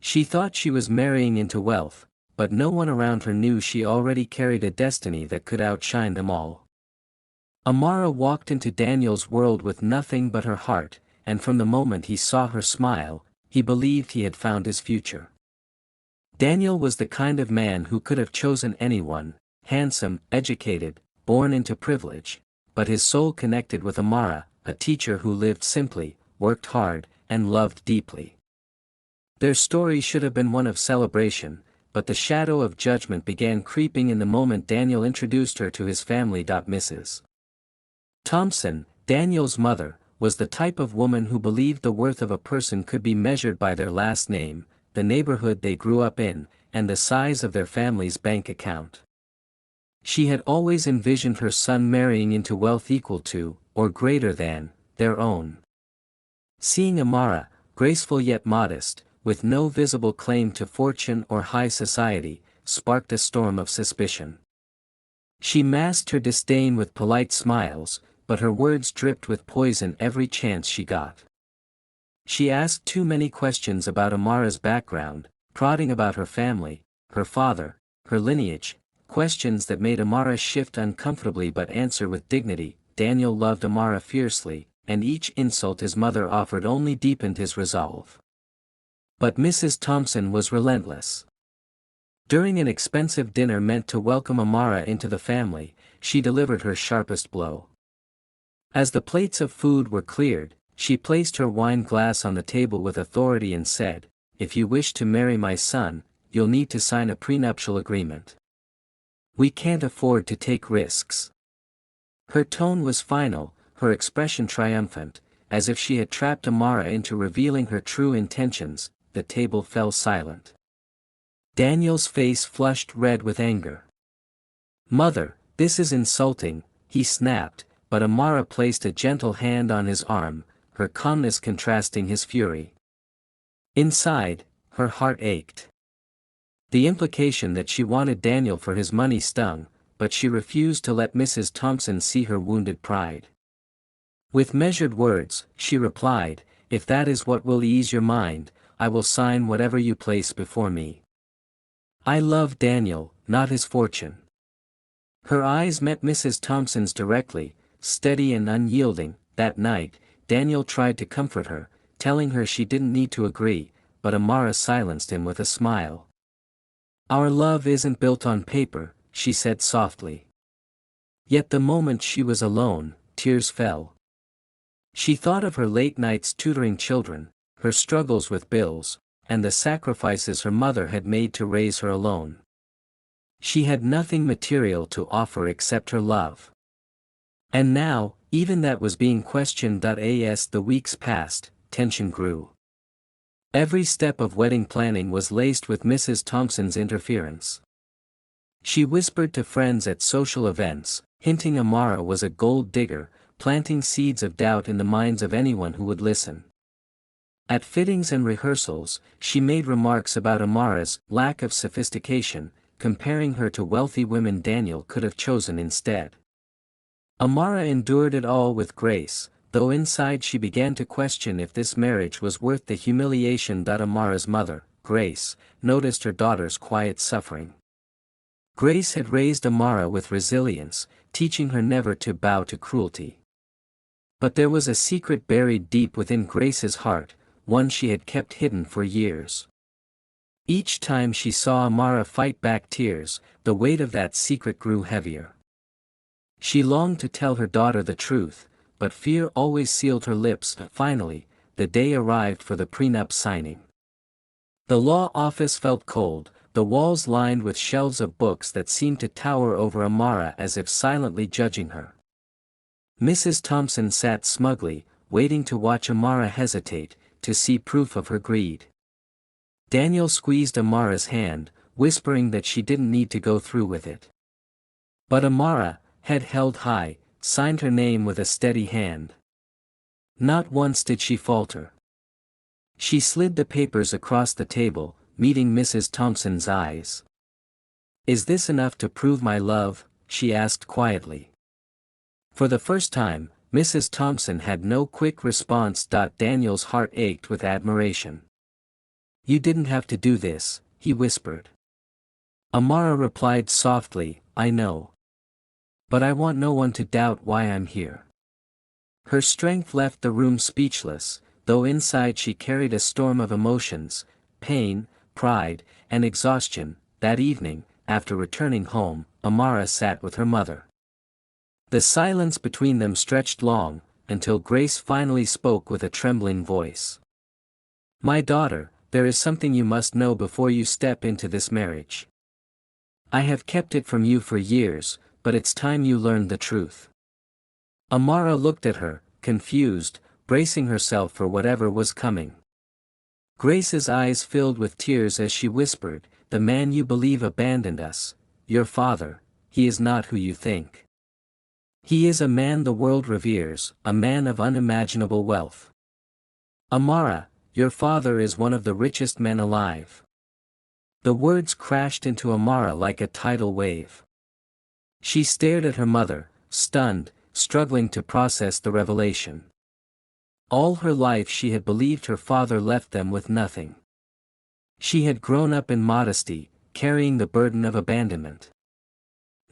She thought she was marrying into wealth, but no one around her knew she already carried a destiny that could outshine them all. Amara walked into Daniel's world with nothing but her heart, and from the moment he saw her smile, he believed he had found his future. Daniel was the kind of man who could have chosen anyone, handsome, educated, born into privilege, but his soul connected with Amara, a teacher who lived simply, worked hard, and loved deeply. Their story should have been one of celebration, but the shadow of judgment began creeping in the moment Daniel introduced her to his family. Mrs. Thompson, Daniel's mother, was the type of woman who believed the worth of a person could be measured by their last name, the neighborhood they grew up in, and the size of their family's bank account. She had always envisioned her son marrying into wealth equal to, or greater than, their own. Seeing Amara, graceful yet modest, with no visible claim to fortune or high society, sparked a storm of suspicion. She masked her disdain with polite smiles, but her words dripped with poison every chance she got. She asked too many questions about Amara's background, prodding about her family, her father, her lineage, questions that made Amara shift uncomfortably but answer with dignity. Daniel loved Amara fiercely, and each insult his mother offered only deepened his resolve. But Mrs. Thompson was relentless. During an expensive dinner meant to welcome Amara into the family, she delivered her sharpest blow. As the plates of food were cleared, she placed her wine glass on the table with authority and said, "If you wish to marry my son, you'll need to sign a prenuptial agreement. We can't afford to take risks." Her tone was final, her expression triumphant, as if she had trapped Amara into revealing her true intentions. The table fell silent. Daniel's face flushed red with anger. "Mother, this is insulting," he snapped, but Amara placed a gentle hand on his arm, her calmness contrasting his fury. Inside, her heart ached. The implication that she wanted Daniel for his money stung, but she refused to let Mrs. Thompson see her wounded pride. With measured words, she replied, "If that is what will ease your mind, I will sign whatever you place before me. I love Daniel, not his fortune." Her eyes met Mrs. Thompson's directly, steady and unyielding. That night, Daniel tried to comfort her, telling her she didn't need to agree, but Amara silenced him with a smile. "Our love isn't built on paper," she said softly. Yet the moment she was alone, tears fell. She thought of her late nights tutoring children, her struggles with bills, and the sacrifices her mother had made to raise her alone. She had nothing material to offer except her love. And now, even that was being questioned. As the weeks passed, tension grew. Every step of wedding planning was laced with Mrs. Thompson's interference. She whispered to friends at social events, hinting Amara was a gold digger, planting seeds of doubt in the minds of anyone who would listen. At fittings and rehearsals, she made remarks about Amara's lack of sophistication, comparing her to wealthy women Daniel could have chosen instead. Amara endured it all with grace, though inside she began to question if this marriage was worth the humiliation. Amara's mother, Grace, noticed her daughter's quiet suffering. Grace had raised Amara with resilience, teaching her never to bow to cruelty. But there was a secret buried deep within Grace's heart, one she had kept hidden for years. Each time she saw Amara fight back tears, the weight of that secret grew heavier. She longed to tell her daughter the truth, but fear always sealed her lips. Finally, the day arrived for the prenup signing. The law office felt cold, the walls lined with shelves of books that seemed to tower over Amara as if silently judging her. Mrs. Thompson sat smugly, waiting to watch Amara hesitate, to see proof of her greed. Daniel squeezed Amara's hand, whispering that she didn't need to go through with it. But Amara, head held high, signed her name with a steady hand. Not once did she falter. She slid the papers across the table, meeting Mrs. Thompson's eyes. "Is this enough to prove my love?" she asked quietly. For the first time, Mrs. Thompson had no quick response. Daniel's heart ached with admiration. You didn't have to do this, he whispered. Amara replied softly, I know. But I want no one to doubt why I'm here. Her strength left the room speechless, though inside she carried a storm of emotions, pain, pride, and exhaustion. That evening, after returning home, Amara sat with her mother. The silence between them stretched long, until Grace finally spoke with a trembling voice. My daughter, there is something you must know before you step into this marriage. I have kept it from you for years, but it's time you learned the truth. Amara looked at her, confused, bracing herself for whatever was coming. Grace's eyes filled with tears as she whispered, the man you believe abandoned us, your father, he is not who you think. He is a man the world reveres, a man of unimaginable wealth. Amara, your father is one of the richest men alive. The words crashed into Amara like a tidal wave. She stared at her mother, stunned, struggling to process the revelation. All her life she had believed her father left them with nothing. She had grown up in modesty, carrying the burden of abandonment.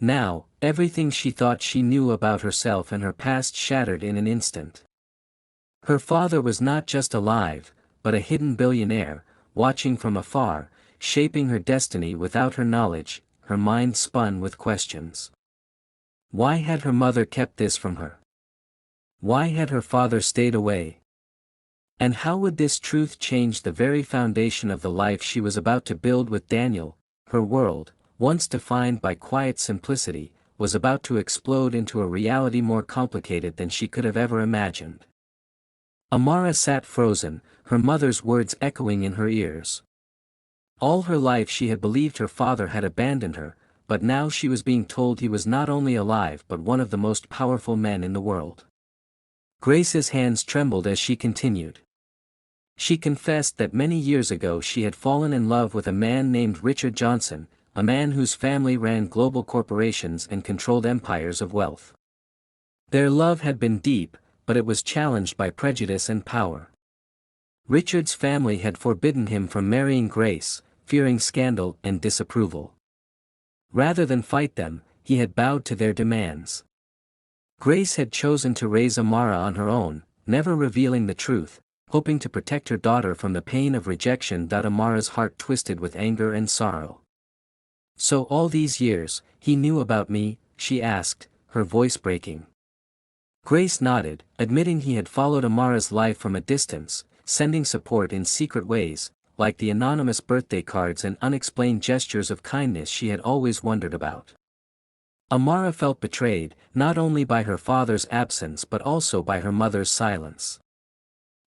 Now, everything she thought she knew about herself and her past shattered in an instant. Her father was not just alive, but a hidden billionaire, watching from afar, shaping her destiny without her knowledge. Her mind spun with questions. Why had her mother kept this from her? Why had her father stayed away? And how would this truth change the very foundation of the life she was about to build with Daniel? Her world, once defined by quiet simplicity, was about to explode into a reality more complicated than she could have ever imagined. Amara sat frozen, her mother's words echoing in her ears. All her life she had believed her father had abandoned her, but now she was being told he was not only alive but one of the most powerful men in the world. Grace's hands trembled as she continued. She confessed that many years ago she had fallen in love with a man named Richard Johnson, a man whose family ran global corporations and controlled empires of wealth. Their love had been deep, but it was challenged by prejudice and power. Richard's family had forbidden him from marrying Grace, fearing scandal and disapproval. Rather than fight them, he had bowed to their demands. Grace had chosen to raise Amara on her own, never revealing the truth, hoping to protect her daughter from the pain of rejection. Amara's heart twisted with anger and sorrow. So all these years, he knew about me, she asked, her voice breaking. Grace nodded, admitting he had followed Amara's life from a distance, sending support in secret ways, like the anonymous birthday cards and unexplained gestures of kindness she had always wondered about. Amara felt betrayed, not only by her father's absence but also by her mother's silence.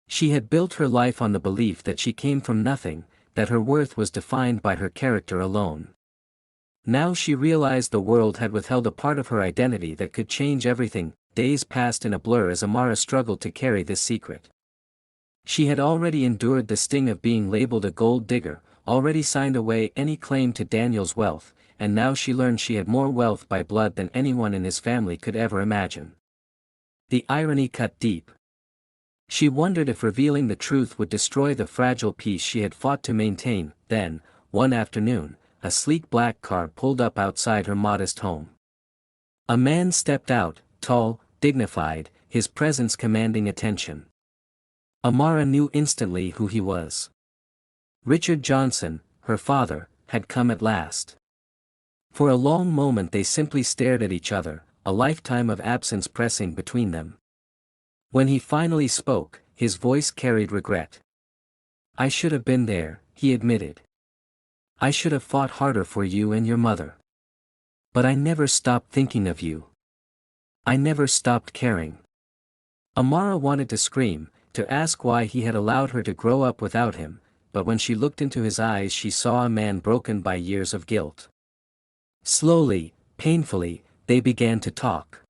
She had built her life on the belief that she came from nothing, that her worth was defined by her character alone. Now she realized the world had withheld a part of her identity that could change everything. Days passed in a blur as Amara struggled to carry this secret. She had already endured the sting of being labeled a gold digger, already signed away any claim to Daniel's wealth, and now she learned she had more wealth by blood than anyone in his family could ever imagine. The irony cut deep. She wondered if revealing the truth would destroy the fragile peace she had fought to maintain. Then, one afternoon, a sleek black car pulled up outside her modest home. A man stepped out, tall, dignified, his presence commanding attention. Amara knew instantly who he was. Richard Johnson, her father, had come at last. For a long moment they simply stared at each other, a lifetime of absence pressing between them. When he finally spoke, his voice carried regret. I should have been there, he admitted. I should have fought harder for you and your mother. But I never stopped thinking of you. I never stopped caring. Amara wanted to scream, to ask why he had allowed her to grow up without him, but when she looked into his eyes she saw a man broken by years of guilt. Slowly, painfully, they began to talk.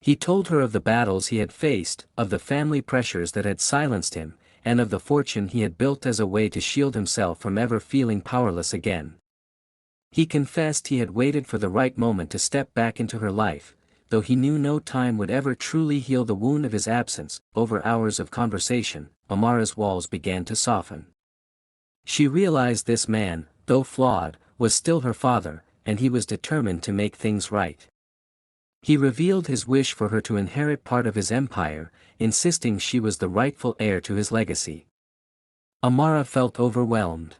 He told her of the battles he had faced, of the family pressures that had silenced him, and of the fortune he had built as a way to shield himself from ever feeling powerless again. He confessed he had waited for the right moment to step back into her life, though he knew no time would ever truly heal the wound of his absence. Over hours of conversation, Amara's walls began to soften. She realized this man, though flawed, was still her father, and he was determined to make things right. He revealed his wish for her to inherit part of his empire, insisting she was the rightful heir to his legacy. Amara felt overwhelmed.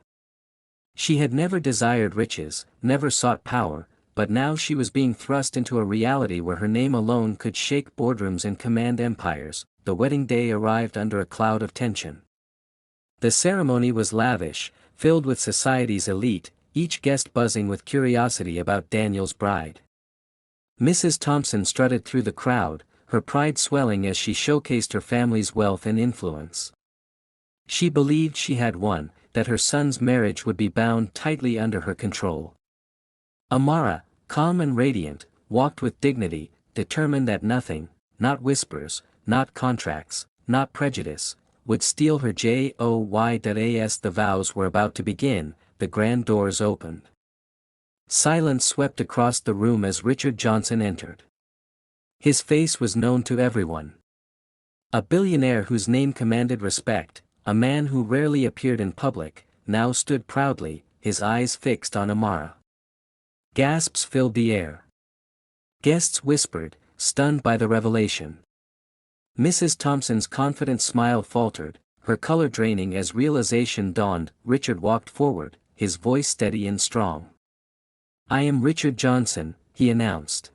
She had never desired riches, never sought power, but now she was being thrust into a reality where her name alone could shake boardrooms and command empires. The wedding day arrived under a cloud of tension. The ceremony was lavish, filled with society's elite, each guest buzzing with curiosity about Daniel's bride. Mrs. Thompson strutted through the crowd, her pride swelling as she showcased her family's wealth and influence. She believed she had won, that her son's marriage would be bound tightly under her control. Amara, calm and radiant, walked with dignity, determined that nothing, not whispers, not contracts, not prejudice, would steal her joy. As the vows were about to begin, the grand doors opened. Silence swept across the room as Richard Johnson entered. His face was known to everyone. A billionaire whose name commanded respect, a man who rarely appeared in public, now stood proudly, his eyes fixed on Amara. Gasps filled the air. Guests whispered, stunned by the revelation. Mrs. Thompson's confident smile faltered, her color draining as realization dawned. Richard walked forward, his voice steady and strong. "I am Richard Johnson," he announced.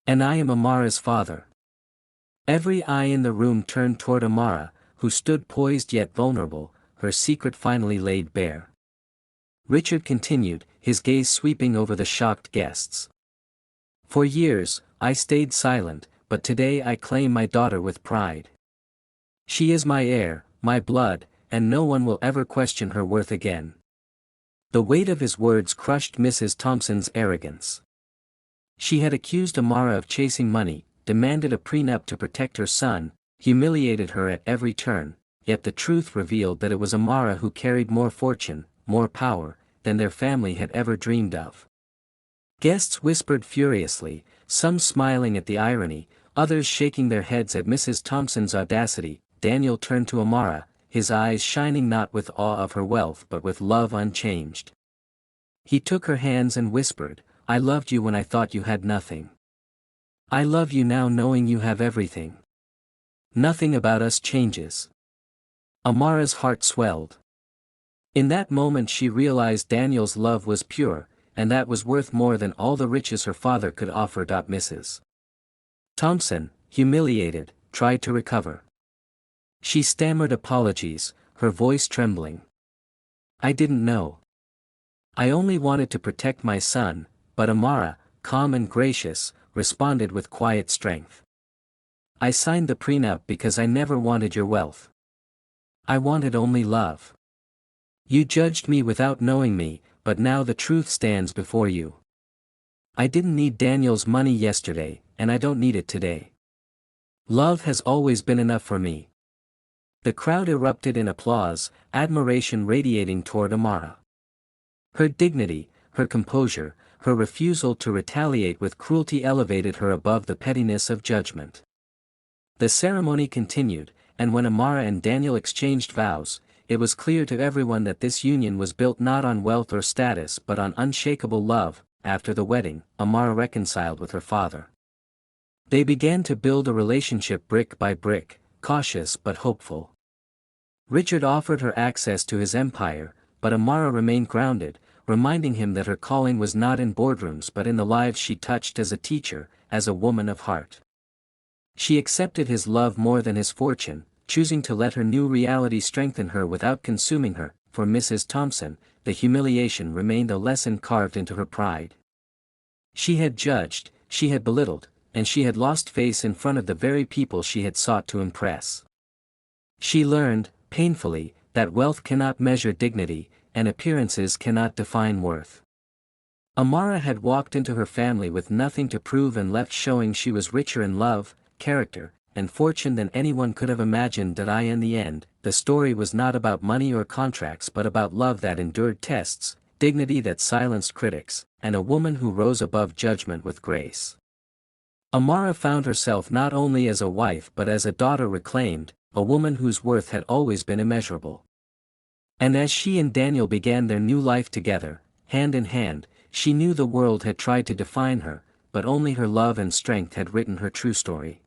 "And I am Amara's father." Every eye in the room turned toward Amara, who stood poised yet vulnerable, her secret finally laid bare. Richard continued, his gaze sweeping over the shocked guests. "For years, I stayed silent, but today I claim my daughter with pride. She is my heir, my blood, and no one will ever question her worth again." The weight of his words crushed Mrs. Thompson's arrogance. She had accused Amara of chasing money, demanded a prenup to protect her son, humiliated her at every turn, yet the truth revealed that it was Amara who carried more fortune, more power, than their family had ever dreamed of. Guests whispered furiously, some smiling at the irony, others shaking their heads at Mrs. Thompson's audacity. Daniel turned to Amara, his eyes shining not with awe of her wealth but with love unchanged. He took her hands and whispered, "I loved you when I thought you had nothing. I love you now knowing you have everything. Nothing about us changes." Amara's heart swelled. In that moment she realized Daniel's love was pure, and that was worth more than all the riches her father could offer. Mrs. Thompson, humiliated, tried to recover. She stammered apologies, her voice trembling. "I didn't know. I only wanted to protect my son," but Amara, calm and gracious, responded with quiet strength. "I signed the prenup because I never wanted your wealth. I wanted only love. You judged me without knowing me, but now the truth stands before you. I didn't need Daniel's money yesterday, and I don't need it today. Love has always been enough for me." The crowd erupted in applause, admiration radiating toward Amara. Her dignity, her composure, her refusal to retaliate with cruelty elevated her above the pettiness of judgment. The ceremony continued, and when Amara and Daniel exchanged vows, it was clear to everyone that this union was built not on wealth or status but on unshakable love. After the wedding, Amara reconciled with her father. They began to build a relationship brick by brick, cautious but hopeful. Richard offered her access to his empire, but Amara remained grounded, reminding him that her calling was not in boardrooms but in the lives she touched as a teacher, as a woman of heart. She accepted his love more than his fortune, choosing to let her new reality strengthen her without consuming her. For Mrs. Thompson, the humiliation remained a lesson carved into her pride. She had judged, she had belittled, and she had lost face in front of the very people she had sought to impress. She learned, painfully, that wealth cannot measure dignity, and appearances cannot define worth. Amara had walked into her family with nothing to prove and left showing she was richer in love, character, and fortune than anyone could have imagined. In the end, the story was not about money or contracts but about love that endured tests, dignity that silenced critics, and a woman who rose above judgment with grace. Amara found herself not only as a wife but as a daughter reclaimed, a woman whose worth had always been immeasurable. And as she and Daniel began their new life together, hand in hand, she knew the world had tried to define her, but only her love and strength had written her true story.